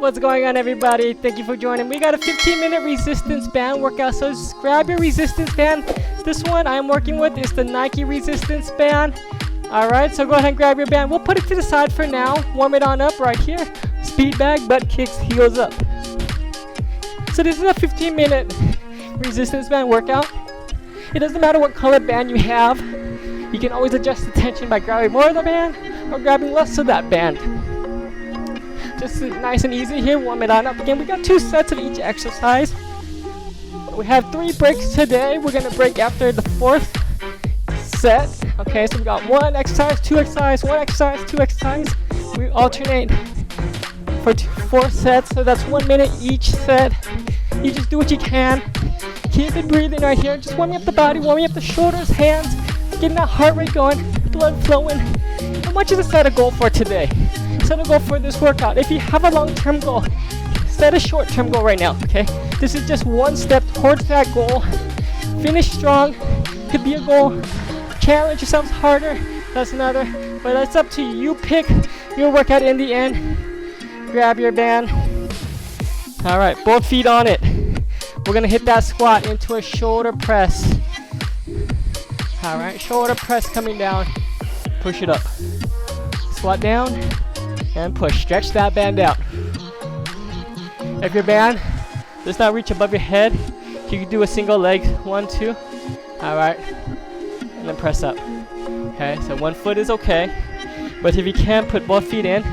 What's going on, everybody? Thank you for joining. We got a 15-minute resistance band workout, so just grab your resistance band. This one I'm working with is the Nike resistance band. Alright, so go ahead and grab your band. We'll put it to the side for now. Warm it on up right here. Speed bag, butt kicks, heels up. So this is a 15-minute resistance band workout. It doesn't matter what color band you have. You can always adjust the tension by grabbing more of the band or grabbing less of that band. Just nice and easy here. Warm it on up. Again, we got 2 sets of each exercise. We have 3 breaks today. We're going to break after the 4th set. Okay, so we got 1 exercise, 2 exercise, 1 exercise, 2 exercise. We alternate for 4 sets, so that's 1 minute each set. You just do what you can. Keep it breathing right here. Just warming up the body, warming up the shoulders, hands, getting that heart rate going, blood flowing. I want you to set a goal for today. Set a goal for this workout. If you have a long-term goal, set a short-term goal right now, okay? This is just 1 step towards that goal. Finish strong. Could be a goal. Challenge yourselves harder. That's another. But that's up to you. You pick your workout in the end. Grab your band. All right, both feet on it. We're gonna hit that squat into a shoulder press. All right, shoulder press coming down. Push it up. Squat down and push. Stretch that band out. If your band does not reach above your head, you can do a single leg. 1, 2. All right, and then press up. Okay, so 1 foot is okay, but if you can, put both feet in.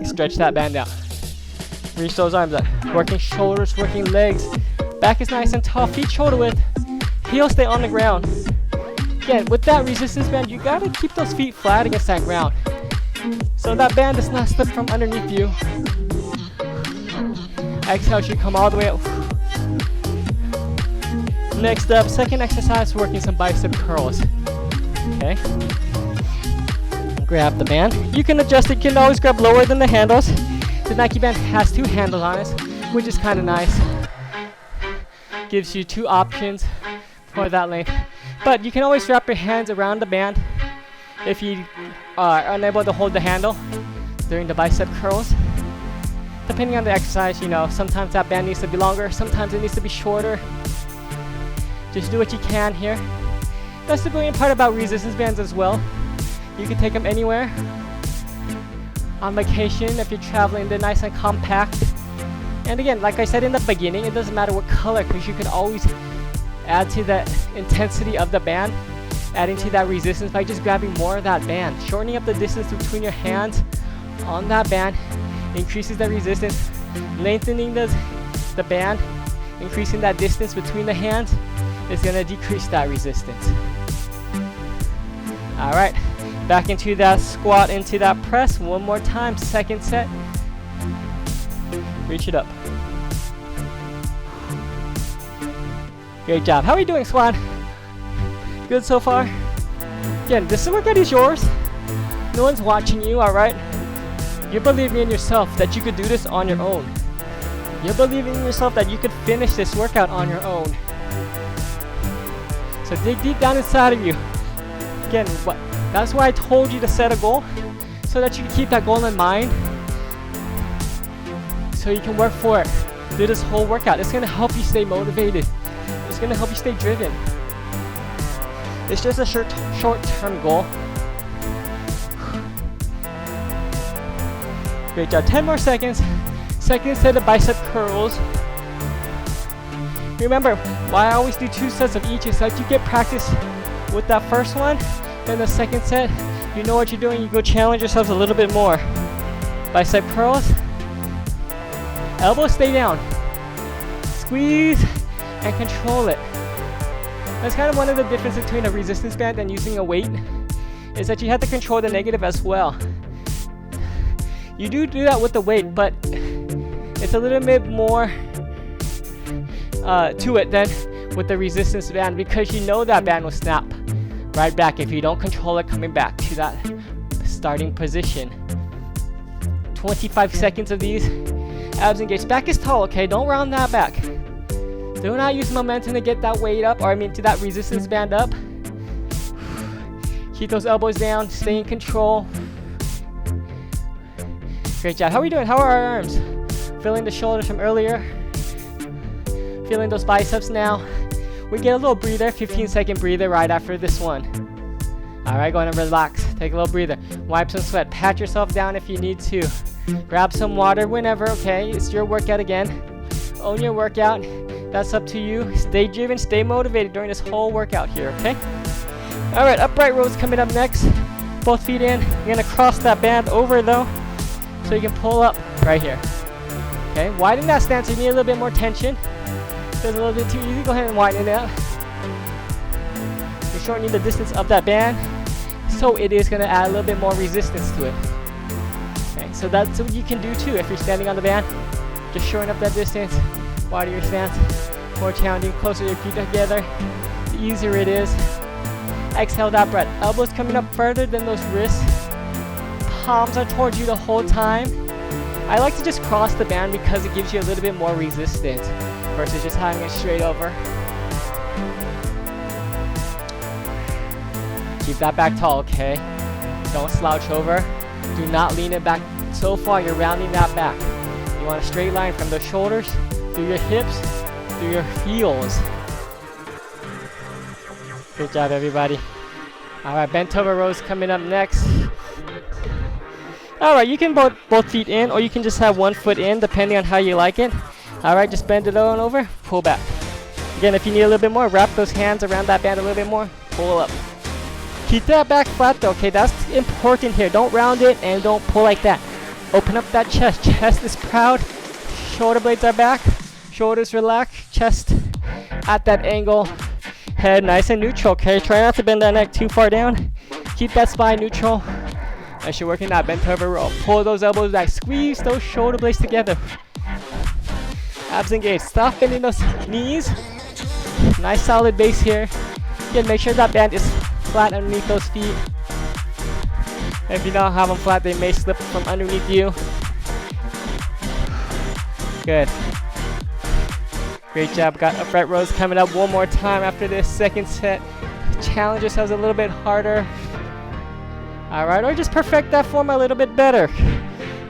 Stretch that band out. Reach those arms up. Working shoulders, working legs. Back is nice and tall. Feet shoulder width. Heels stay on the ground. Again, with that resistance band, you gotta keep those feet flat against that ground, so that band does not slip from underneath you. Exhale, you come all the way up. Next up, second exercise, working some bicep curls. Okay. Grab the band. You can adjust it. You can always grab lower than the handles. The Nike band has 2 handles on it, which is kind of nice. Gives you 2 options for that length. But you can always wrap your hands around the band if you are unable to hold the handle during the bicep curls. Depending on the exercise, you know, sometimes that band needs to be longer, sometimes it needs to be shorter. Just do what you can here. That's the brilliant part about resistance bands as well. You can take them anywhere. On vacation, if you're traveling, they're nice and compact. And again, like I said in the beginning, it doesn't matter what color, because you can always add to the intensity of the band, adding to that resistance by just grabbing more of that band. Shortening up the distance between your hands on that band increases the resistance. Lengthening the band, increasing that distance between the hands, is going to decrease that resistance. All right, back into that squat, into that press. 1 more time, second set. Reach it up. Great job. How are you doing, Swan? Good so far? Again, this workout is yours. No one's watching you, all right? You're believing in yourself that you could do this on your own. You're believing in yourself that you could finish this workout on your own. So dig deep down inside of you. Again, that's why I told you to set a goal, so that you can keep that goal in mind, so you can work for it. Do this whole workout. It's gonna help you stay motivated. It's gonna help you stay driven. It's just a short-term goal. Great job. 10 more seconds. Second set of bicep curls. Remember, why I always do 2 sets of each is that you get practice with that first one. Then the second set, you know what you're doing. You go challenge yourselves a little bit more. Bicep curls. Elbows stay down. Squeeze and control it. That's kind of one of the differences between a resistance band and using a weight, is that you have to control the negative as well. You do that with the weight, but it's a little bit more to it than with the resistance band, because you know that band will snap right back if you don't control it coming back to that starting position. 25 seconds of these. Abs engaged. Back is tall, okay? Don't round that back. Do not use momentum to get that weight up, to that resistance band up. Keep those elbows down, stay in control. Great job. How are we doing? How are our arms? Feeling the shoulders from earlier? Feeling those biceps now? We get a little breather, 15-second breather right after this one. Alright, go ahead and relax. Take a little breather. Wipe some sweat. Pat yourself down if you need to. Grab some water whenever, okay? It's your workout again. Own your workout. That's up to you. Stay driven, stay motivated during this whole workout here, okay? Alright, upright rows coming up next. Both feet in. You're going to cross that band over though, so you can pull up right here. Okay, widen that stance. You need a little bit more tension. If it's a little bit too easy, go ahead and widen it out. You're shortening the distance of that band, so it is going to add a little bit more resistance to it. Okay, so that's what you can do too if you're standing on the band. Just shorten up that distance, widen your stance. More challenging, closer your feet together, the easier it is. Exhale that breath. Elbows coming up further than those wrists. Palms are towards you the whole time. I like to just cross the band because it gives you a little bit more resistance versus just having it straight over. Keep that back tall, okay? Don't slouch over. Do not lean it back so far. You're rounding that back. You want a straight line from the shoulders, through your hips, through your heels. Good job, everybody. Alright, bent over rows coming up next. Alright, you can both feet in, or you can just have one foot in, depending on how you like it. Alright, just bend it on over, pull back. Again, if you need a little bit more, wrap those hands around that band a little bit more, pull up. Keep that back flat though, okay? That's important here. Don't round it and don't pull like that. Open up that chest. Chest is proud. Shoulder blades are back. Shoulders relaxed. Chest at that angle. Head nice and neutral, okay? Try not to bend that neck too far down. Keep that spine neutral. As you're working that bent over row. Pull those elbows back. Squeeze those shoulder blades together. Abs engaged. Stop bending those knees. Nice solid base here. Again, make sure that band is flat underneath those feet. If you don't have them flat, they may slip from underneath you. Good. Great job. Got upright rows coming up one more time after this second set. Challenge yourselves a little bit harder. Alright, or just perfect that form a little bit better.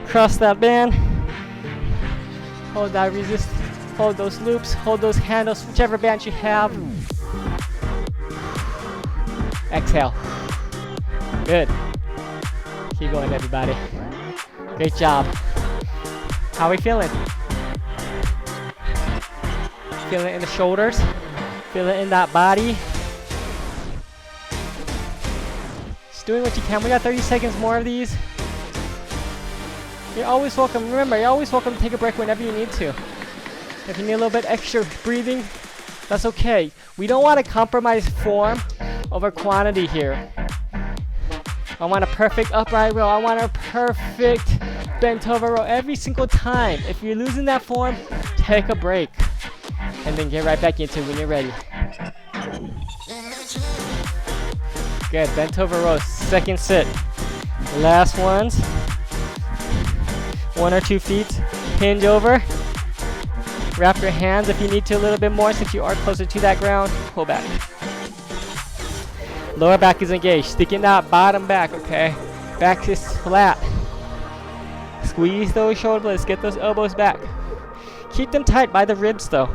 Cross that band. Hold that resist. Hold those loops. Hold those handles, whichever band you have. Exhale. Good. Keep going, everybody. Great job. How are we feeling? Feel it in the shoulders. Feel it in that body. Just doing what you can. We got 30 seconds more of these. You're always welcome. Remember, you're always welcome to take a break whenever you need to. If you need a little bit extra breathing, that's okay. We don't want to compromise form over quantity here. I want a perfect upright row. I want a perfect bent over row every single time. If you're losing that form, take a break. And then get right back into it when you're ready. Good, bent over row, second set. Last ones. 1 or 2 feet, hinge over. Wrap your hands if you need to a little bit more since you are closer to that ground. Pull back. Lower back is engaged, sticking out bottom back, okay? Back is flat. Squeeze those shoulder blades, get those elbows back. Keep them tight by the ribs though.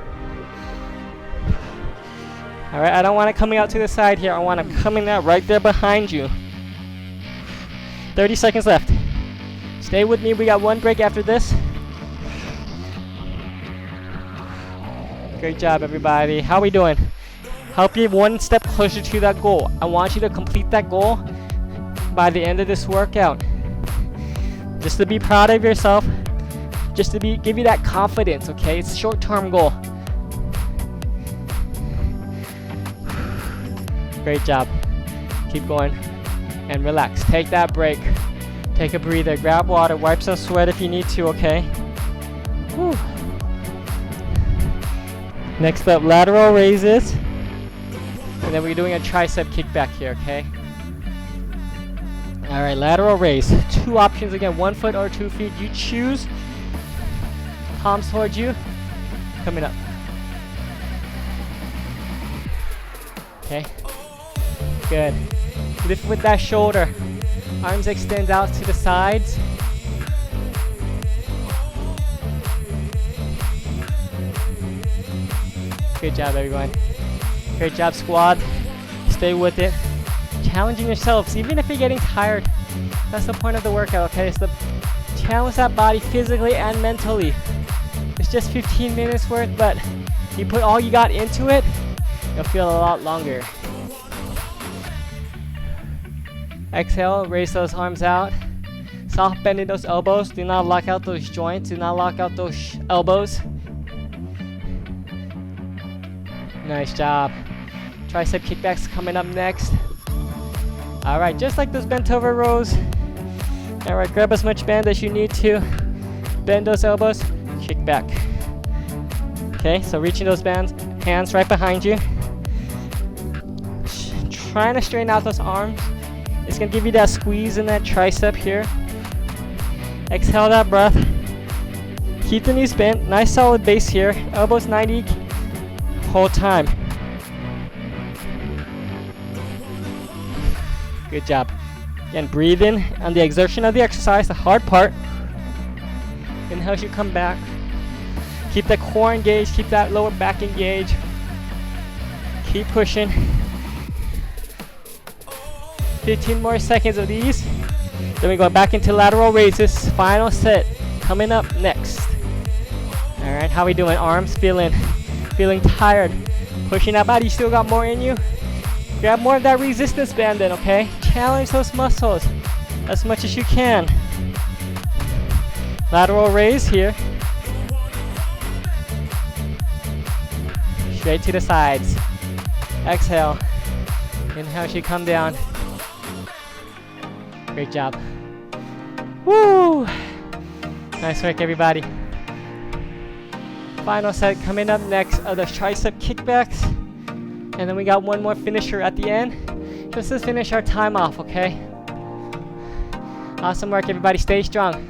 Alright, I don't want it coming out to the side here. I want it coming out right there behind you. 30 seconds left. Stay with me, we got one break after this. Great job, everybody. How are we doing? Help you one step closer to that goal. I want you to complete that goal by the end of this workout. Just to be proud of yourself. Just to give you that confidence, okay? It's a short-term goal. Great job. Keep going and relax. Take that break. Take a breather. Grab water. Wipe some sweat if you need to, okay? Whew. Next up, lateral raises. And then we're doing a tricep kickback here, okay? Alright, lateral raise. 2 options again, 1 foot or 2 feet. You choose. Palms towards you. Coming up. Okay. Good. Lift with that shoulder. Arms extend out to the sides. Good job, everyone. Great job, squad. Stay with it. Challenging yourselves, even if you're getting tired. That's the point of the workout, okay? It's to challenge that body physically and mentally. It's just 15 minutes worth, but you put all you got into it, you'll feel a lot longer. Exhale, raise those arms out. Soft bending those elbows. Do not lock out those joints. Do not lock out those elbows. Nice job. Tricep kickbacks coming up next. Alright, just like those bent over rows. Alright, grab as much band as you need to. Bend those elbows, kick back. Okay, so reaching those bands, hands right behind you. Trying to straighten out those arms. It's going to give you that squeeze in that tricep here. Exhale that breath. Keep the knees bent. Nice solid base here. Elbows 90 whole time. Good job. Again, breathe in on the exertion of the exercise, the hard part. Inhale as you come back. Keep the core engaged. Keep that lower back engaged. Keep pushing. 15 more seconds of these. Then we go back into lateral raises. Final set coming up next. Alright, how we doing? Arms feeling tired. Pushing that body, you still got more in you. Grab more of that resistance band then, okay? Challenge those muscles as much as you can. Lateral raise here. Straight to the sides. Exhale. Inhale as you come down. Great job. Woo! Nice work, everybody. Final set coming up next are the tricep kickbacks. And then we got one more finisher at the end. Just to finish our time off, okay? Awesome work, everybody. Stay strong.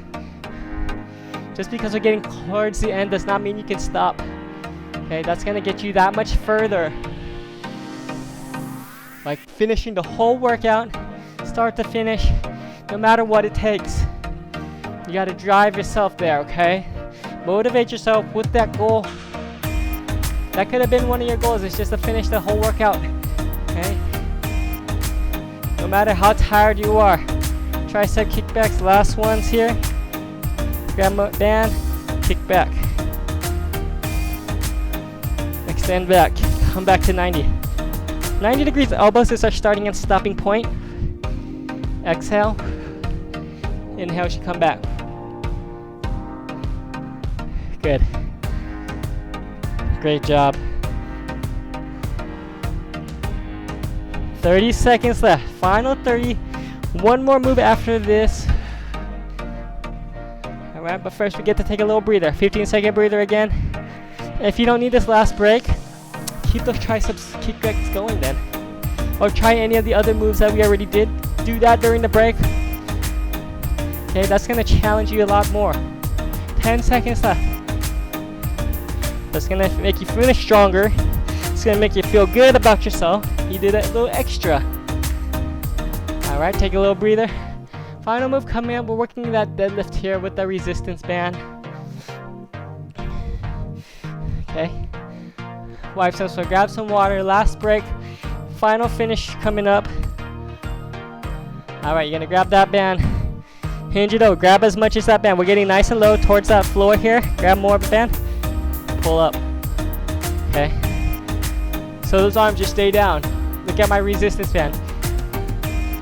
Just because we're getting towards the end does not mean you can stop. Okay, that's gonna get you that much further. Like finishing the whole workout, start to finish, no matter what it takes. You gotta drive yourself there, okay? Motivate yourself with that goal. That could have been one of your goals, is just to finish the whole workout, okay? No matter how tired you are. Tricep kickbacks, last ones here. Grab a band, kick back. Extend back, come back to 90. 90 degrees elbows is our starting and stopping point. Exhale. Inhale as you come back. Good. Great job. 30 seconds left. Final 30. One more move after this. Alright, but first we get to take a little breather. 15-second breather again. If you don't need this last break, keep those triceps kickbacks going then. Or try any of the other moves that we already did. Do that during the break. Okay, that's going to challenge you a lot more. 10 seconds left. That's going to make you finish stronger. It's going to make you feel good about yourself. You did a little extra. Alright, take a little breather. Final move coming up. We're working that deadlift here with the resistance band. Okay. Wipe some, so grab some water. Last break. Final finish coming up. Alright, you're going to grab that band. Hinge it over. Grab as much as that band. We're getting nice and low towards that floor here. Grab more of the band. Pull up. Okay. So those arms just stay down. Look at my resistance band.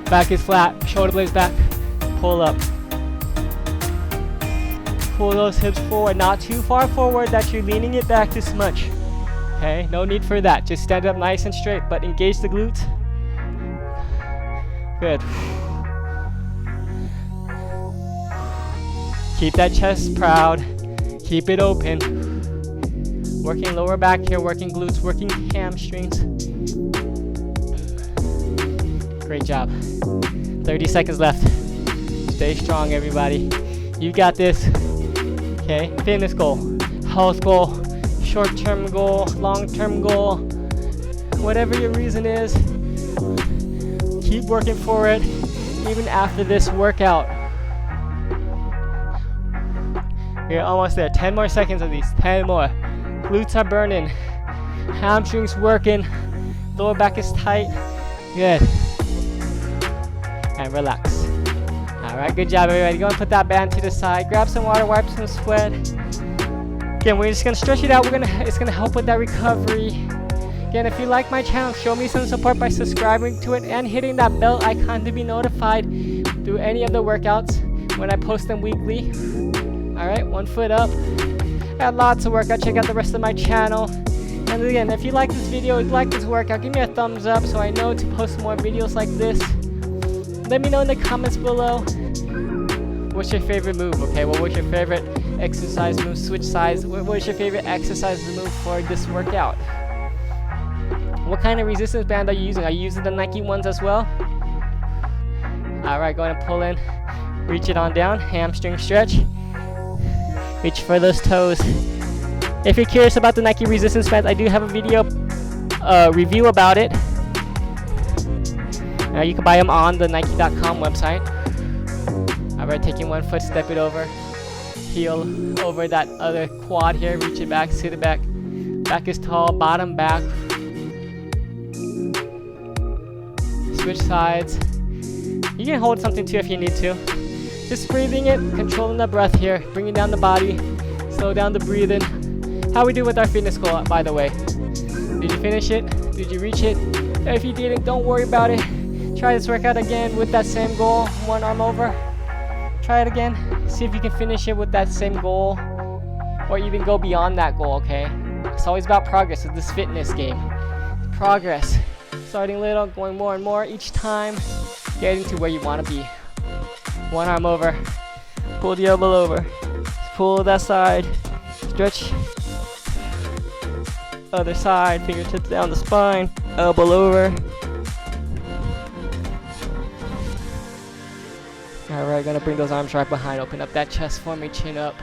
Back is flat. Shoulder blades back. Pull up. Pull those hips forward. Not too far forward that you're leaning it back this much. Okay. No need for that. Just stand up nice and straight, but engage the glutes. Good. Keep that chest proud. Keep it open. Working lower back here, working glutes, working hamstrings. Great job. 30 seconds left. Stay strong, everybody. You got this. Okay, fitness goal, health goal, short-term goal, long-term goal. Whatever your reason is, keep working for it, even after this workout. We're almost there. 10 more seconds of these. 10 more. Glutes are burning. Hamstrings working. Lower back is tight. Good. And relax. Alright, good job everybody. Go and put that band to the side. Grab some water, wipe some sweat. Again, we're just gonna stretch it out. It's gonna help with that recovery. Again, if you like my channel, show me some support by subscribing to it and hitting that bell icon to be notified through any of the workouts when I post them weekly. Alright, 1 foot up. Got lots of workout. Check out the rest of my channel. And again, if you like this video, like this workout, give me a thumbs up so I know to post more videos like this. Let me know in the comments below what's your favorite move, okay? What was your favorite exercise move? Switch sides. What was your favorite exercise move for this workout? What kind of resistance band are you using? Are you using the Nike ones as well? Alright, go ahead and pull in. Reach it on down. Hamstring stretch. Reach for those toes. If you're curious about the Nike resistance bands, I do have a video review about it. You can buy them on the Nike.com website. Alright, taking 1 foot, step it over. Heel over that other quad here. Reach it back, sit it back. Back is tall, bottom back. Switch sides. You can hold something too if you need to. Just breathing it, controlling the breath here. Bringing down the body. Slow down the breathing. How we do with our fitness goal, by the way. Did you finish it? Did you reach it? If you didn't, don't worry about it. Try this workout again with that same goal. 1 arm over. Try it again. See if you can finish it with that same goal. Or even go beyond that goal, okay? It's always about progress with this fitness game. Progress. Starting little, going more and more each time. Getting to where you want to be. 1 arm over. Pull the elbow over. Pull that side. Stretch. Other side. Fingertips down the spine. Elbow over. Alright, gonna bring those arms right behind. Open up that chest for me. Chin up.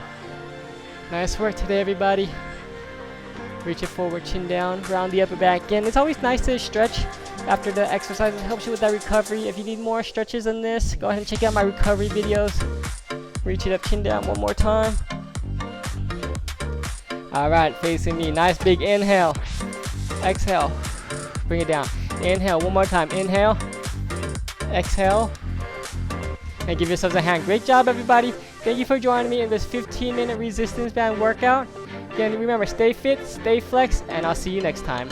Nice work today, everybody. Reach it forward, chin down. Round the upper back again. It's always nice to stretch after the exercise. It helps you with that recovery. If you need more stretches than this, go ahead and check out my recovery videos. Reach it up, chin down 1 more time. Alright, facing me. Nice big inhale. Exhale. Bring it down. Inhale 1 more time. Inhale. Exhale. And give yourselves a hand. Great job, everybody. Thank you for joining me in this 15-minute resistance band workout. Again, remember, stay fit, stay flexed, and I'll see you next time.